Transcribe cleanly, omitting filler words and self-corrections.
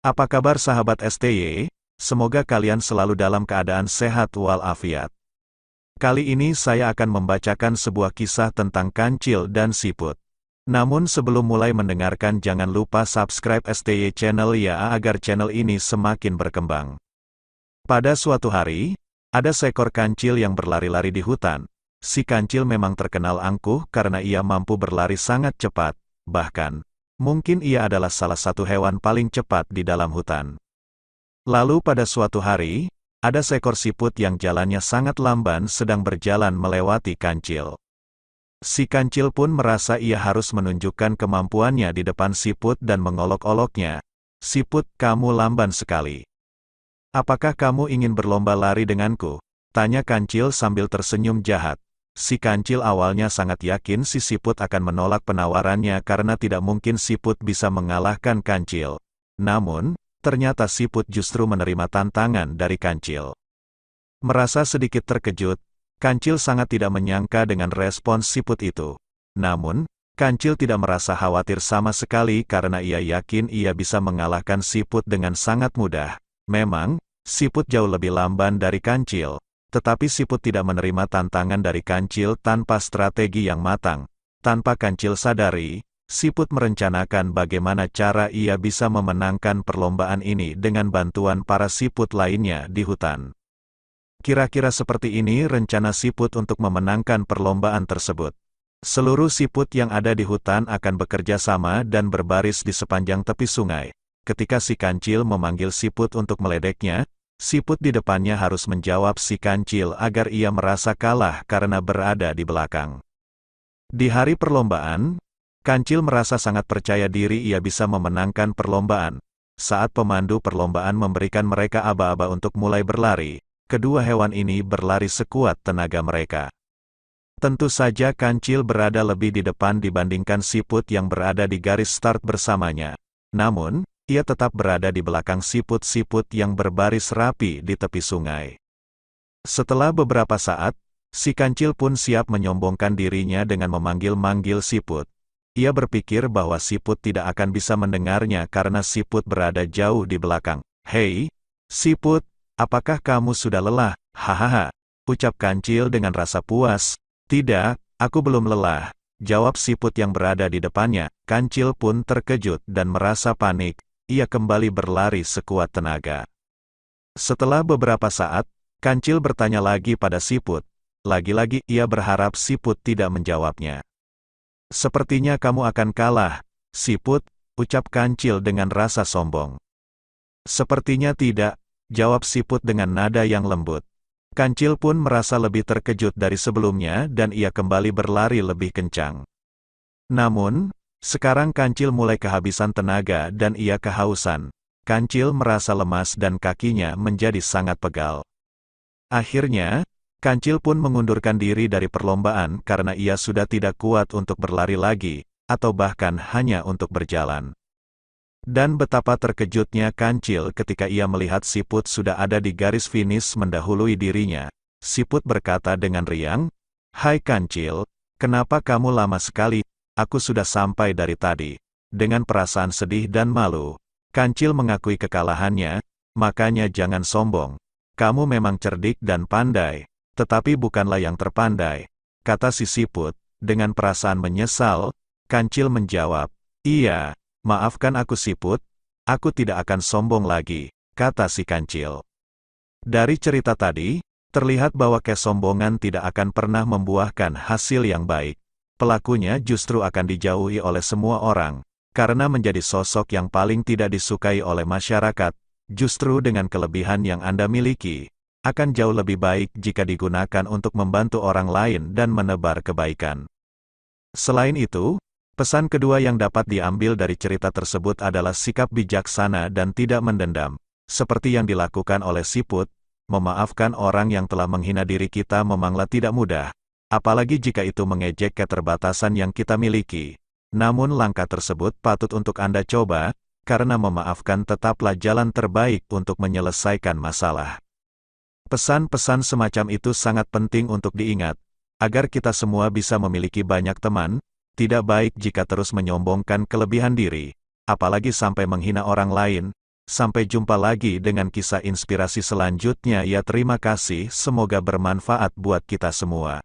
Apa kabar sahabat STY? Semoga kalian selalu dalam keadaan sehat walafiat. Kali ini saya akan membacakan sebuah kisah tentang kancil dan siput. Namun sebelum mulai mendengarkan jangan lupa subscribe STY channel ya agar channel ini semakin berkembang. Pada suatu hari, ada seekor kancil yang berlari-lari di hutan. Si kancil memang terkenal angkuh karena ia mampu berlari sangat cepat, bahkan mungkin ia adalah salah satu hewan paling cepat di dalam hutan. Lalu pada suatu hari, ada seekor siput yang jalannya sangat lamban sedang berjalan melewati kancil. Si kancil pun merasa ia harus menunjukkan kemampuannya di depan siput dan mengolok-oloknya. "Siput, kamu lamban sekali. Apakah kamu ingin berlomba lari denganku?" tanya kancil sambil tersenyum jahat. Si kancil awalnya sangat yakin si siput akan menolak penawarannya karena tidak mungkin siput bisa mengalahkan kancil. Namun, ternyata siput justru menerima tantangan dari kancil. Merasa sedikit terkejut, kancil sangat tidak menyangka dengan respons siput itu. Namun, kancil tidak merasa khawatir sama sekali karena ia yakin ia bisa mengalahkan siput dengan sangat mudah. Memang, siput jauh lebih lamban dari kancil. Tetapi siput tidak menerima tantangan dari kancil tanpa strategi yang matang. Tanpa kancil sadari, siput merencanakan bagaimana cara ia bisa memenangkan perlombaan ini dengan bantuan para siput lainnya di hutan. Kira-kira seperti ini rencana siput untuk memenangkan perlombaan tersebut. Seluruh siput yang ada di hutan akan bekerja sama dan berbaris di sepanjang tepi sungai. Ketika si kancil memanggil siput untuk meledeknya, siput di depannya harus menjawab si kancil agar ia merasa kalah karena berada di belakang. Di hari perlombaan, kancil merasa sangat percaya diri ia bisa memenangkan perlombaan. Saat pemandu perlombaan memberikan mereka aba-aba untuk mulai berlari, kedua hewan ini berlari sekuat tenaga mereka. Tentu saja kancil berada lebih di depan dibandingkan siput yang berada di garis start bersamanya. Namun, ia tetap berada di belakang siput-siput yang berbaris rapi di tepi sungai. Setelah beberapa saat, si kancil pun siap menyombongkan dirinya dengan memanggil-manggil siput. Ia berpikir bahwa siput tidak akan bisa mendengarnya karena siput berada jauh di belakang. "Hei, siput, apakah kamu sudah lelah?" "Hahaha," ucap kancil dengan rasa puas. "Tidak, aku belum lelah," jawab siput yang berada di depannya. Kancil pun terkejut dan merasa panik. Ia kembali berlari sekuat tenaga. Setelah beberapa saat, kancil bertanya lagi pada siput. Lagi-lagi ia berharap siput tidak menjawabnya. "Sepertinya kamu akan kalah, siput," ucap kancil dengan rasa sombong. "Sepertinya tidak," jawab siput dengan nada yang lembut. Kancil pun merasa lebih terkejut dari sebelumnya dan ia kembali berlari lebih kencang. Namun, sekarang kancil mulai kehabisan tenaga dan ia kehausan. Kancil merasa lemas dan kakinya menjadi sangat pegal. Akhirnya, kancil pun mengundurkan diri dari perlombaan karena ia sudah tidak kuat untuk berlari lagi, atau bahkan hanya untuk berjalan. Dan betapa terkejutnya kancil ketika ia melihat siput sudah ada di garis finish mendahului dirinya. Siput berkata dengan riang, "Hai kancil, kenapa kamu lama sekali? Aku sudah sampai dari tadi." Dengan perasaan sedih dan malu, kancil mengakui kekalahannya. "Makanya jangan sombong. Kamu memang cerdik dan pandai, tetapi bukanlah yang terpandai," kata si siput. Dengan perasaan menyesal, kancil menjawab, "Iya, maafkan aku siput, aku tidak akan sombong lagi," kata si kancil. Dari cerita tadi, terlihat bahwa kesombongan tidak akan pernah membuahkan hasil yang baik. Pelakunya justru akan dijauhi oleh semua orang, karena menjadi sosok yang paling tidak disukai oleh masyarakat. Justru dengan kelebihan yang Anda miliki, akan jauh lebih baik jika digunakan untuk membantu orang lain dan menebar kebaikan. Selain itu, pesan kedua yang dapat diambil dari cerita tersebut adalah sikap bijaksana dan tidak mendendam. Seperti yang dilakukan oleh siput, memaafkan orang yang telah menghina diri kita memanglah tidak mudah. Apalagi jika itu mengejek keterbatasan yang kita miliki. Namun langkah tersebut patut untuk Anda coba, karena memaafkan tetaplah jalan terbaik untuk menyelesaikan masalah. Pesan-pesan semacam itu sangat penting untuk diingat, agar kita semua bisa memiliki banyak teman. Tidak baik jika terus menyombongkan kelebihan diri, apalagi sampai menghina orang lain. Sampai jumpa lagi dengan kisah inspirasi selanjutnya ya, terima kasih, semoga bermanfaat buat kita semua.